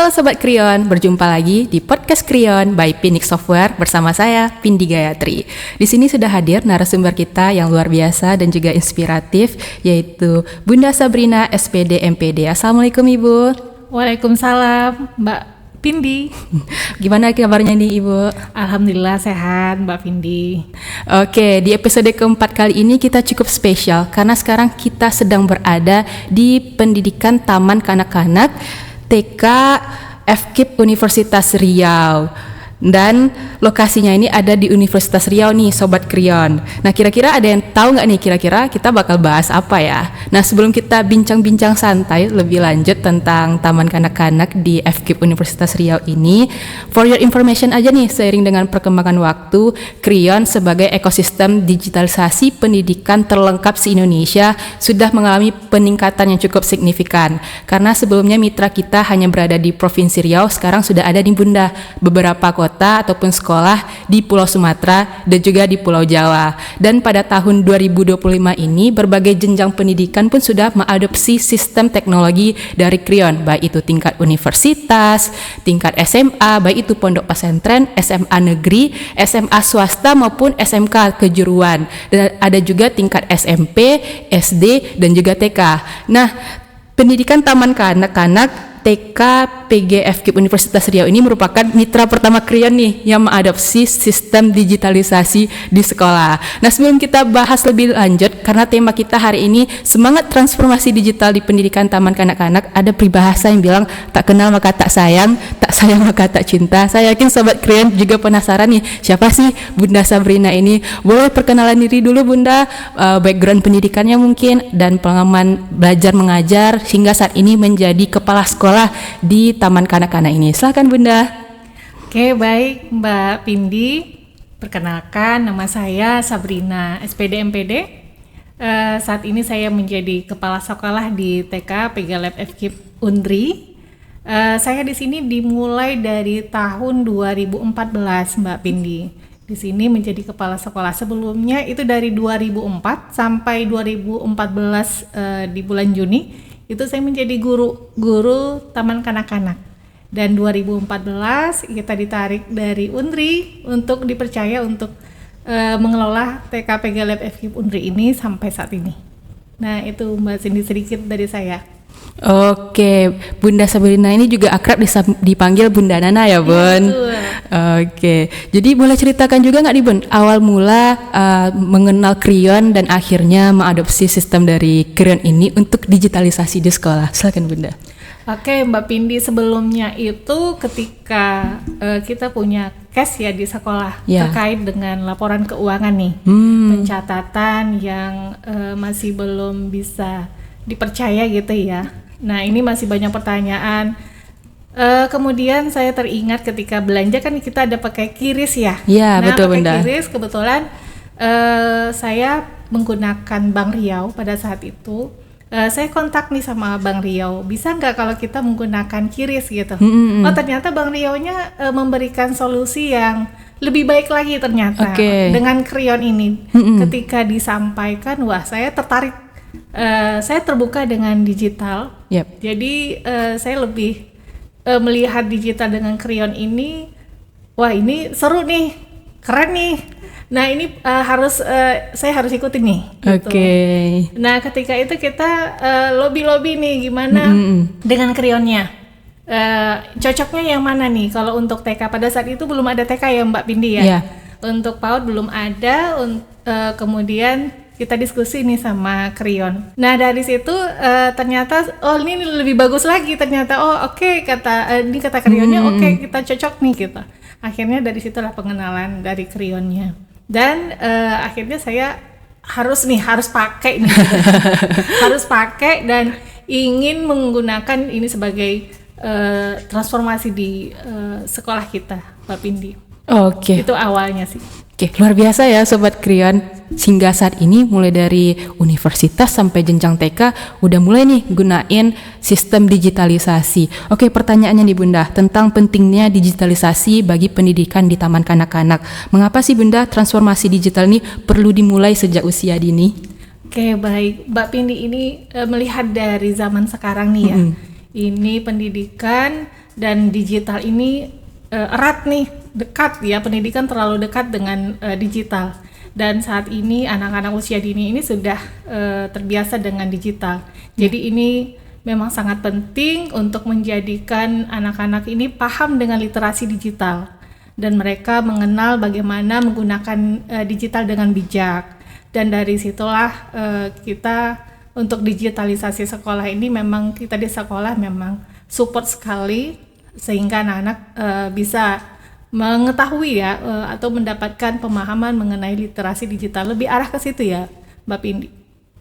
Halo Sobat Kriyon, berjumpa lagi di Podcast Kriyon by Phoenix Software bersama saya, Pindi Gayatri. Di sini sudah hadir narasumber kita yang luar biasa dan juga inspiratif, yaitu Bunda Sabrina, SPD MPD. Assalamualaikum Ibu. Waalaikumsalam Mbak Pindi. Gimana kabarnya nih Ibu? Alhamdulillah sehat Mbak Pindi. Oke, di episode keempat kali ini kita cukup spesial karena sekarang kita sedang berada di pendidikan Taman Kanak-Kanak TK FKIP Universitas Riau. Dan lokasinya ini ada di Universitas Riau nih Sobat Kriyon. Nah kira-kira ada yang tahu nggak nih kira-kira kita bakal bahas apa ya? Nah sebelum kita bincang-bincang santai lebih lanjut tentang Taman Kanak-Kanak di FKIP Universitas Riau ini, for your information aja nih, seiring dengan perkembangan waktu, Kriyon sebagai ekosistem digitalisasi pendidikan terlengkap se-Indonesia sudah mengalami peningkatan yang cukup signifikan. Karena sebelumnya mitra kita hanya berada di Provinsi Riau, sekarang sudah ada di Bunda beberapa kota ataupun sekolah di Pulau Sumatera dan juga di Pulau Jawa. Dan pada tahun 2025 ini berbagai jenjang pendidikan pun sudah mengadopsi sistem teknologi dari Kriyon, baik itu tingkat universitas, tingkat SMA, baik itu pondok pesantren, SMA negeri, SMA swasta maupun SMK kejuruan. Dan ada juga tingkat SMP, SD dan juga TK. Nah, pendidikan Taman Kanak-Kanak TK PG FKIP Universitas Riau ini merupakan mitra pertama Kriyon nih yang mengadopsi sistem digitalisasi di sekolah. Nah sebelum kita bahas lebih lanjut, karena tema kita hari ini semangat transformasi digital di pendidikan Taman Kanak-Kanak, ada peribahasa yang bilang tak kenal maka tak sayang maka tak cinta. Saya yakin Sobat Kriyon juga penasaran nih, siapa sih Bunda Sabrina ini? Boleh perkenalan diri dulu Bunda, background pendidikannya mungkin, dan pengalaman belajar mengajar hingga saat ini menjadi kepala sekolah di Taman Kanak-Kanak ini. Silakan Bunda. Oke, baik Mbak Pindi. Perkenalkan, nama saya Sabrina, SPD MPD. Saat ini saya menjadi kepala sekolah di TK PG Lab FKIP Undri. Saya di sini dimulai dari tahun 2014 Mbak Pindi. Di sini menjadi kepala sekolah. Sebelumnya itu dari 2004 sampai 2014 di bulan Juni itu saya menjadi guru Taman Kanak-Kanak. Dan 2014 kita ditarik dari Undri untuk dipercaya untuk mengelola TK PG Lab FKIP Undri ini sampai saat ini. Nah itu Mbak Cindy sedikit dari saya. Oke, Bunda Sabrina ini juga akrab dipanggil Bunda Nana ya Bun? Ya, oke, jadi boleh ceritakan juga nggak nih Bun, awal mula mengenal Kriyon dan akhirnya mengadopsi sistem dari Kriyon ini untuk digitalisasi di sekolah. Silakan Bunda. Oke Mbak Pindi, sebelumnya itu ketika kita punya case ya di sekolah terkait dengan laporan keuangan nih, pencatatan yang masih belum bisa dipercaya gitu ya. Nah ini masih banyak pertanyaan. Kemudian saya teringat ketika belanja kan kita ada pakai QRIS ya. Iya, nah, betul Bunda. QRIS kebetulan saya menggunakan Bank Riau pada saat itu. Saya kontak nih sama Bank Riau, bisa nggak kalau kita menggunakan QRIS gitu. Oh ternyata Bank Riau-nya memberikan solusi yang lebih baik lagi ternyata. Dengan Kriyon ini. Ketika disampaikan, wah saya tertarik. Saya terbuka dengan digital. Jadi saya lebih melihat digital dengan Kriyon ini, wah ini seru nih, keren nih. Nah ini saya harus ikutin nih. Gitu. Nah ketika itu kita lobby nih gimana dengan Kriyonnya. Cocoknya yang mana nih? Kalau untuk TK pada saat itu belum ada TK ya Mbak Pindi ya. Untuk PAUD belum ada. Kemudian kita diskusi nih sama Kriyon. Nah dari situ ternyata ini lebih bagus lagi ternyata. Ini kata Kriyonnya kita cocok nih gitu. Akhirnya dari situlah pengenalan dari Kriyonnya. Dan akhirnya saya harus pakai nih. Harus pakai dan ingin menggunakan ini sebagai transformasi di sekolah kita Mbak Pindi. Itu awalnya sih. Luar biasa ya Sobat Kriyon. Hingga saat ini mulai dari universitas sampai jenjang TK udah mulai nih gunain sistem digitalisasi. Pertanyaannya nih Bunda, tentang pentingnya digitalisasi bagi pendidikan di Taman Kanak-Kanak. Mengapa sih Bunda transformasi digital ini perlu dimulai sejak usia dini? Baik Mbak Pindi, ini melihat dari zaman sekarang nih ya. Ini pendidikan dan digital ini erat nih, dekat ya, pendidikan terlalu dekat dengan digital. Dan saat ini anak-anak usia dini ini sudah terbiasa dengan digital. Jadi ini memang sangat penting untuk menjadikan anak-anak ini paham dengan literasi digital dan mereka mengenal bagaimana menggunakan digital dengan bijak. Dan dari situlah kita untuk digitalisasi sekolah ini memang kita di sekolah memang support sekali sehingga anak-anak bisa mengetahui ya atau mendapatkan pemahaman mengenai literasi digital. Lebih arah ke situ ya, Mbak Pindi.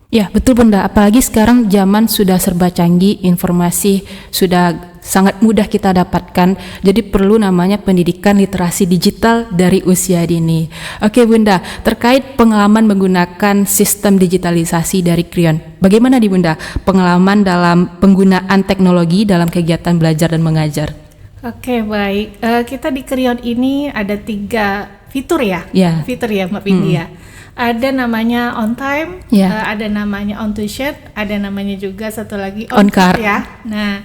Ya, betul Bunda. Apalagi sekarang zaman sudah serba canggih, informasi sudah sangat mudah kita dapatkan. Jadi perlu namanya pendidikan literasi digital dari usia dini. Oke Bunda, terkait pengalaman menggunakan sistem digitalisasi dari Kriyon. Bagaimana nih Bunda pengalaman dalam penggunaan teknologi dalam kegiatan belajar dan mengajar? Oke, baik. Kita di Kriyon ini ada 3 fitur ya? Yeah. Fitur ya Mbak Pindi ya. Ada namanya on time, ada namanya on tuition, ada namanya juga satu lagi on card ya. Nah,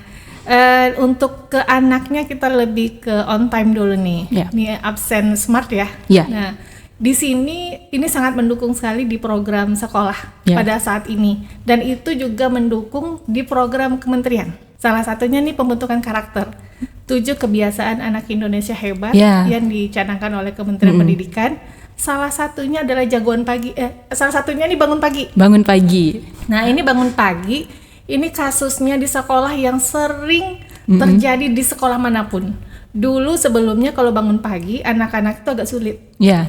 untuk ke anaknya kita lebih ke on time dulu nih. Ini absen smart ya. Nah, di sini ini sangat mendukung sekali di program sekolah pada saat ini, dan itu juga mendukung di program kementerian. Salah satunya nih pembentukan karakter 7 kebiasaan anak Indonesia hebat yang dicanangkan oleh Kementerian Pendidikan. Salah satunya adalah jagoan pagi. Salah satunya nih bangun pagi. Bangun pagi. Nah, ini bangun pagi. Ini kasusnya di sekolah yang sering terjadi di sekolah manapun. Dulu sebelumnya kalau bangun pagi, anak-anak itu agak sulit.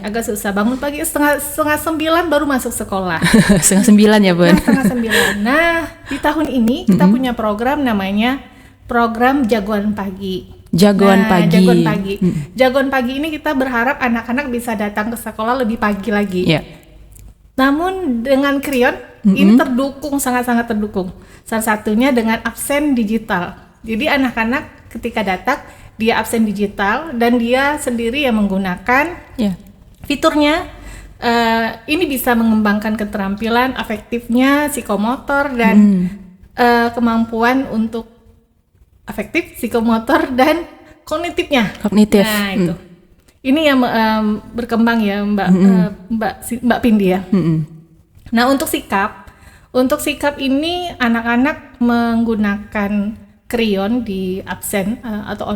Agak susah. Bangun pagi setengah 9 baru masuk sekolah. Setengah 9 ya, Bun? Setengah 9. Nah, di tahun ini kita punya program namanya program Jagoan Pagi. Jagoan Pagi. Jagoan Pagi ini kita berharap anak-anak bisa datang ke sekolah lebih pagi lagi. Namun dengan Kriyon ini terdukung, sangat-sangat terdukung. Salah satunya dengan absen digital. Jadi anak-anak ketika datang dia absen digital dan dia sendiri yang menggunakan fiturnya. Ini bisa mengembangkan keterampilan afektifnya, psikomotor dan kemampuan untuk afektif, psikomotor dan kognitifnya. Nah itu. Ini yang berkembang ya Mbak Pindi ya. Nah untuk sikap ini anak-anak menggunakan Kriyon di absen atau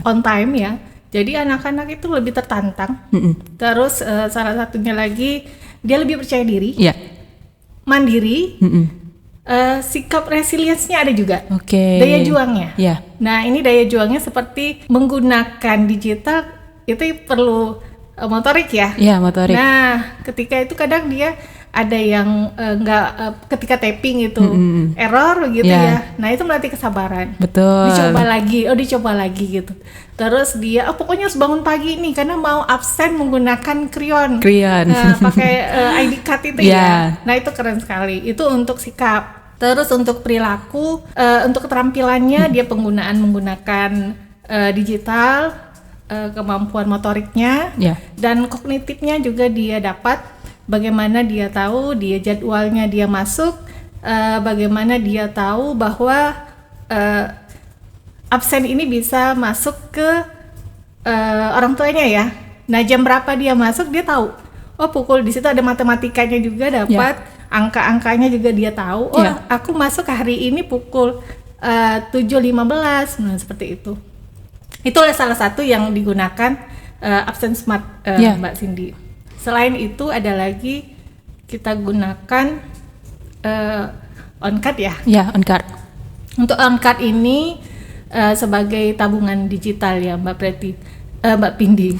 on time ya. Jadi anak-anak itu lebih tertantang. Terus salah satunya lagi dia lebih percaya diri, mandiri. Sikap resilience-nya ada juga, daya juangnya. Nah ini daya juangnya seperti menggunakan digital itu perlu motorik ya. Motorik. Nah ketika itu kadang dia ada yang ketika tapping itu error gitu ya. Nah itu melatih kesabaran. Betul. Dicoba lagi gitu. Terus dia pokoknya harus bangun pagi nih karena mau absen menggunakan Kriyon. Pakai ID card itu ya. Nah itu keren sekali. Itu untuk sikap. Terus untuk perilaku, untuk keterampilannya dia menggunakan digital, kemampuan motoriknya, dan kognitifnya juga dia dapat. Bagaimana dia tahu, dia jadwalnya dia masuk, bagaimana dia tahu bahwa absen ini bisa masuk ke orang tuanya ya. Nah jam berapa dia masuk dia tahu. Pukul di situ ada matematikanya juga dapat. Angka-angkanya juga dia tahu. Aku masuk hari ini pukul 7.15. Nah seperti itu. Itulah salah satu yang digunakan absen smart Mbak Cindy. Selain itu ada lagi kita gunakan on card ya. On card. Untuk on card ini sebagai tabungan digital ya Mbak Pindi.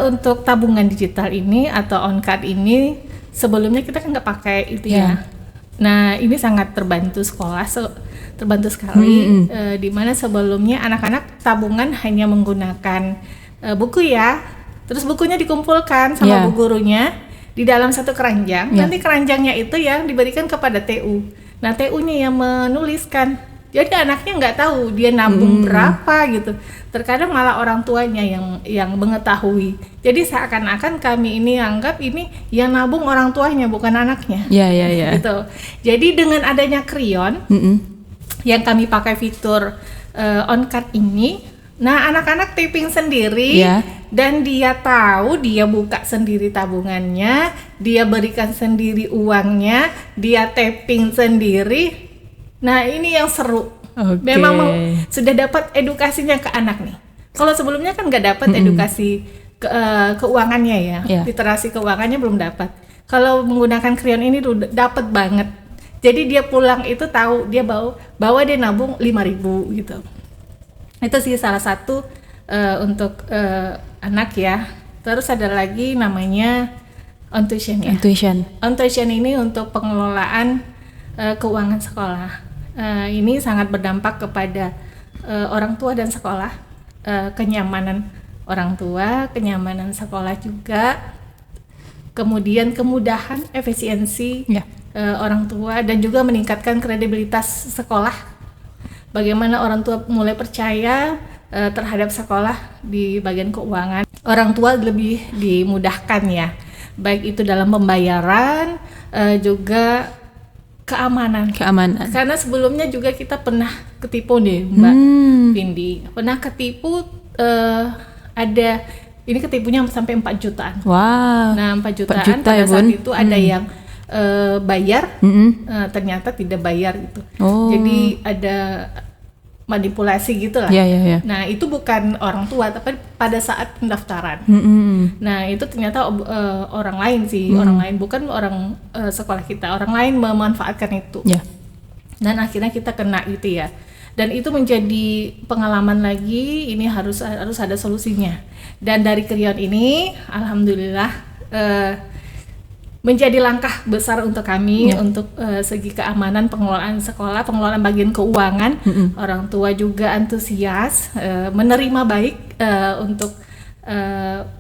Untuk tabungan digital ini atau on card ini sebelumnya kita kan nggak pakai itu ya. Nah ini sangat terbantu sekolah, terbantu sekali. Di mana sebelumnya anak-anak tabungan hanya menggunakan buku ya, terus bukunya dikumpulkan sama bu gurunya di dalam satu keranjang. Nanti keranjangnya itu yang diberikan kepada TU. Nah TU-nya yang menuliskan. Jadi anaknya nggak tahu dia nabung berapa gitu. Terkadang malah orang tuanya yang mengetahui. Jadi seakan-akan kami ini anggap ini yang nabung orang tuanya bukan anaknya. Gitu. Jadi dengan adanya Kriyon, yang kami pakai fitur on card ini. Nah, anak-anak taping sendiri dan dia tahu, dia buka sendiri tabungannya, dia berikan sendiri uangnya, dia taping sendiri. Nah, ini yang seru. Memang sudah dapat edukasinya ke anak nih. Kalau sebelumnya kan nggak dapat edukasi keuangannya ya, literasi keuangannya belum dapat. Kalau menggunakan Krion ini udah dapat banget. Jadi dia pulang itu tahu dia bawa dia nabung 5.000 gitu. Itu sih salah satu untuk anak ya. Terus ada lagi namanya On Tuition ya. On Tuition ini untuk pengelolaan keuangan sekolah. Ini sangat berdampak kepada orang tua dan sekolah, kenyamanan orang tua, kenyamanan sekolah juga, kemudian kemudahan, efisiensi orang tua, dan juga meningkatkan kredibilitas sekolah. Bagaimana orang tua mulai percaya terhadap sekolah di bagian keuangan. Orang tua lebih dimudahkan ya, baik itu dalam pembayaran, juga keamanan. Karena sebelumnya juga kita pernah ketipu nih Mbak Vindi. Pernah ketipu ada, ini ketipunya sampai 4 jutaan. Wow. Nah 4 jutaan pada saat itu ada yang bayar, ternyata tidak bayar gitu. Jadi ada manipulasi gitu lah. Nah itu bukan orang tua, tapi pada saat pendaftaran. Nah itu ternyata orang lain sih, orang lain, bukan orang sekolah kita, orang lain memanfaatkan itu. Dan akhirnya kita kena gitu ya. Dan itu menjadi pengalaman lagi, ini harus ada solusinya. Dan dari Krion ini, alhamdulillah menjadi langkah besar untuk kami untuk segi keamanan pengelolaan sekolah, pengelolaan bagian keuangan. Orang tua juga antusias, menerima baik untuk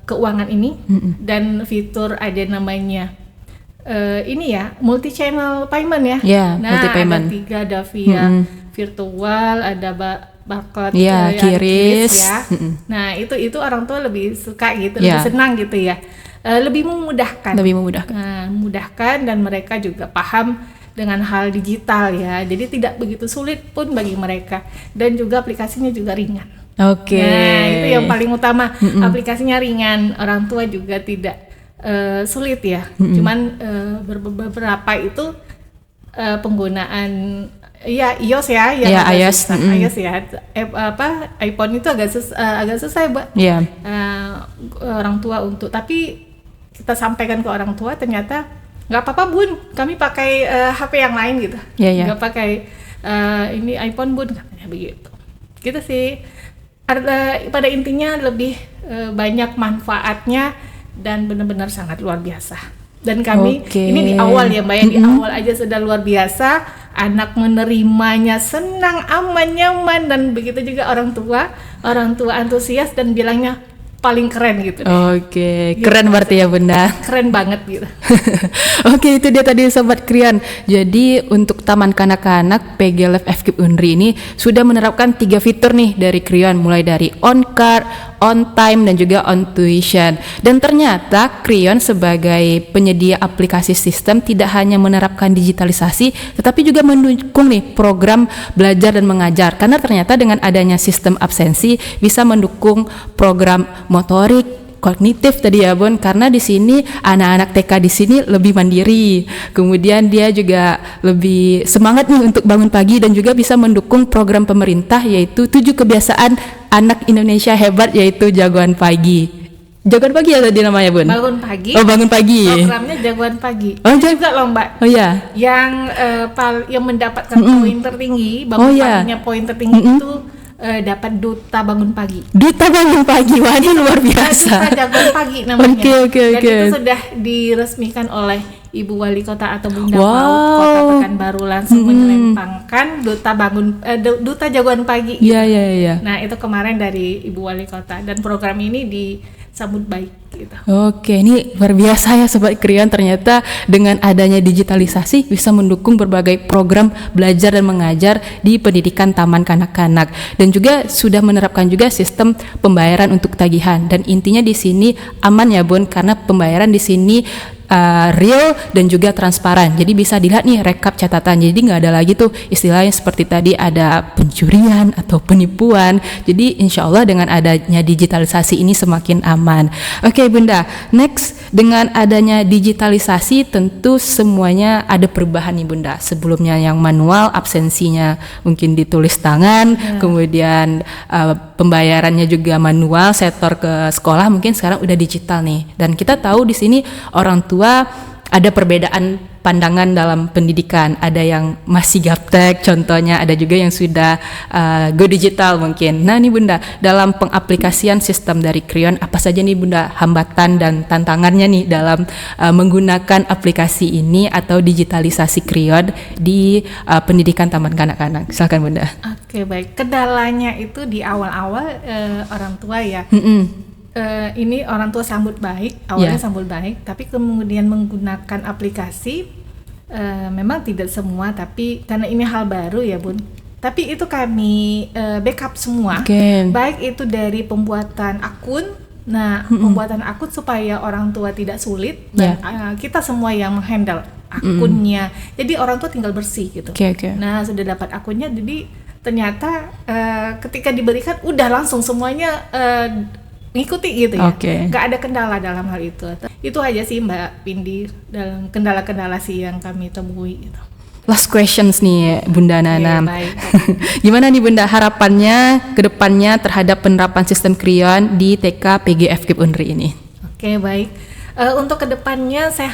keuangan ini. Dan fitur ada namanya ini ya, multi channel payment ya. Nah ada 3, ada via virtual, ada barcode, QRIS ya. Nah itu orang tua lebih suka gitu, lebih senang gitu ya, lebih memudahkan. Nah, memudahkan, dan mereka juga paham dengan hal digital ya, jadi tidak begitu sulit pun bagi mereka, dan juga aplikasinya juga ringan. Nah itu yang paling utama, aplikasinya ringan, orang tua juga tidak sulit ya. Cuman beberapa itu penggunaan iOS ya, iOS ya. iPhone itu agak susah, Mbak. Orang tua untuk, tapi kita sampaikan ke orang tua, ternyata nggak apa-apa Bun, kami pakai HP yang lain gitu. Nggak pakai ini iPhone Bun, katanya begitu. Gitu sih. Pada intinya lebih banyak manfaatnya dan benar-benar sangat luar biasa. Dan kami ini di awal ya Mbak ya, di awal aja sudah luar biasa, anak menerimanya senang, aman, nyaman, dan begitu juga orang tua antusias dan bilangnya paling keren gitu. Keren berarti ya Bunda. Keren banget gitu. Itu dia tadi Sobat Krion. Jadi untuk Taman Kanak-Kanak PGLF FKIP Unri ini sudah menerapkan 3 fitur nih dari Krion, mulai dari on card, on time, dan juga on tuition. Dan ternyata Krion sebagai penyedia aplikasi sistem tidak hanya menerapkan digitalisasi, tetapi juga mendukung nih program belajar dan mengajar. Karena ternyata dengan adanya sistem absensi bisa mendukung program motorik, kognitif tadi ya Bun, karena di sini anak-anak TK di sini lebih mandiri. Kemudian dia juga lebih semangat nih untuk bangun pagi, dan juga bisa mendukung program pemerintah yaitu 7 kebiasaan anak Indonesia hebat, yaitu jagoan pagi. Jagoan pagi ya tadi namanya Bun? Bangun pagi. Bangun pagi. Programnya jagoan pagi. Juga lomba. Yang mendapatkan poin tertinggi, bangun paginya poin tertinggi itu dapat duta bangun pagi. Wah ini luar biasa. Duta jagoan pagi namanya. Dan itu sudah diresmikan oleh Ibu Wali Kota atau Bunda Mau Kota Pekanbaru, langsung menyelempangkan duta jagoan pagi. Nah itu kemarin dari Ibu Wali Kota, dan program ini disambut baik gitu. Ini luar biasa ya Sobat Krion, ternyata dengan adanya digitalisasi bisa mendukung berbagai program belajar dan mengajar di pendidikan Taman Kanak-Kanak, dan juga sudah menerapkan juga sistem pembayaran untuk tagihan. Dan intinya di sini aman ya Bun, karena pembayaran di sini real dan juga transparan. Jadi bisa dilihat nih rekap catatan. Jadi nggak ada lagi tuh istilahnya seperti tadi ada pencurian atau penipuan. Jadi insya Allah dengan adanya digitalisasi ini semakin aman. Oke Bunda, next dengan adanya digitalisasi tentu semuanya ada perubahan nih Bunda. Sebelumnya yang manual absensinya mungkin ditulis tangan, kemudian pembayarannya juga manual, setor ke sekolah mungkin sekarang udah digital nih. Dan kita tahu di sini orang tua ada perbedaan pandangan dalam pendidikan. Ada yang masih gaptek contohnya, ada juga yang sudah go digital mungkin. Nah nih Bunda, dalam pengaplikasian sistem dari Kriyon apa saja nih Bunda hambatan dan tantangannya nih dalam menggunakan aplikasi ini atau digitalisasi Kriyon di pendidikan taman kanak-kanak? Silakan Bunda. Oke, baik. Kendalanya itu di awal-awal orang tua ya. Ini orang tua sambut baik, awalnya sambut baik, tapi kemudian menggunakan aplikasi memang tidak semua, tapi karena ini hal baru ya Bun, tapi itu kami backup semua, baik itu dari pembuatan akun. Nah, pembuatan akun supaya orang tua tidak sulit dan kita semua yang menghandle akunnya, jadi orang tua tinggal bersih gitu. Nah, sudah dapat akunnya, jadi ternyata ketika diberikan udah langsung semuanya ngikuti gitu ya, nggak ada kendala dalam hal itu. Itu aja sih Mbak Pindi dalam kendala-kendala sih yang kami temui gitu. Last questions nih Bunda Nana. Gimana nih Bunda harapannya ke depannya terhadap penerapan sistem Kriyon di TK PG FKIP Unri ini? Oke, baik. Untuk kedepannya saya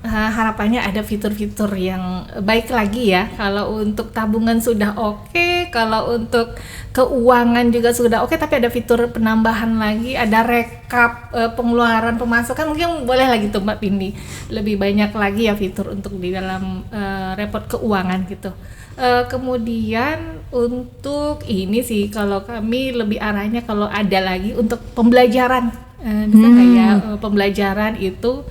harapannya ada fitur-fitur yang baik lagi ya. Kalau untuk tabungan sudah oke, kalau untuk keuangan juga sudah oke, tapi ada fitur penambahan lagi, ada rekap pengeluaran pemasukan, mungkin boleh lagi tuh Mbak Pindi lebih banyak lagi ya fitur untuk di dalam report keuangan gitu. Kemudian untuk ini sih kalau kami lebih arahnya kalau ada lagi untuk pembelajaran. Bisa kayak pembelajaran itu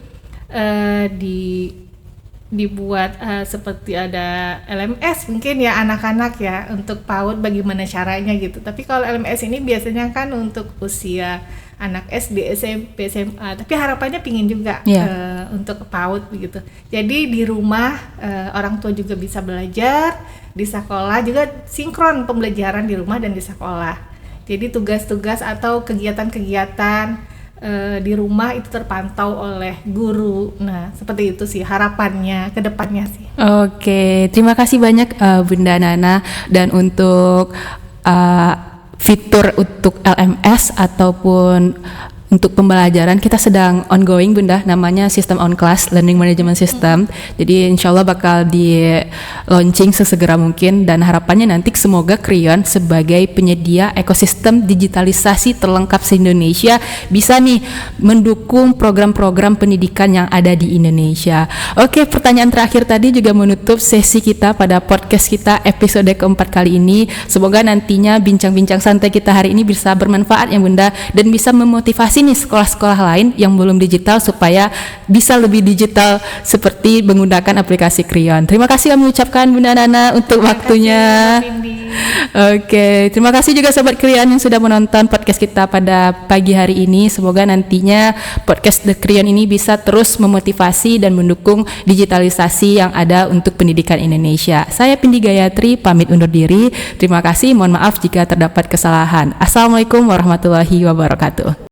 dibuat seperti ada LMS mungkin ya anak-anak ya untuk PAUD bagaimana caranya gitu. Tapi kalau LMS ini biasanya kan untuk usia anak SD, SMP, SMA. Tapi harapannya pingin juga untuk PAUD begitu. Jadi di rumah orang tua juga bisa belajar, di sekolah juga sinkron pembelajaran di rumah dan di sekolah. Jadi tugas-tugas atau kegiatan-kegiatan di rumah itu terpantau oleh guru. Nah, seperti itu sih harapannya ke depannya sih. Oke, terima kasih banyak Bunda Nana. Dan untuk fitur untuk LMS ataupun untuk pembelajaran kita sedang ongoing Bunda, namanya sistem on class learning management system. Jadi insya Allah bakal di launching sesegera mungkin dan harapannya nanti semoga Kriyon sebagai penyedia ekosistem digitalisasi terlengkap se-Indonesia bisa nih mendukung program-program pendidikan yang ada di Indonesia. Oke, pertanyaan terakhir tadi juga menutup sesi kita pada podcast kita episode keempat kali ini. Semoga nantinya bincang-bincang santai kita hari ini bisa bermanfaat ya Bunda dan bisa memotivasi nih sekolah-sekolah lain yang belum digital supaya bisa lebih digital seperti menggunakan aplikasi Kriyon. Terima kasih kami ucapkan Bunda Nana untuk waktunya. Oke, terima kasih juga Sobat Kriyon yang sudah menonton podcast kita pada pagi hari ini. Semoga nantinya podcast The Kriyon ini bisa terus memotivasi dan mendukung digitalisasi yang ada untuk pendidikan Indonesia. Saya Pindi Gayatri pamit undur diri. Terima kasih, mohon maaf jika terdapat kesalahan. Assalamualaikum warahmatullahi wabarakatuh.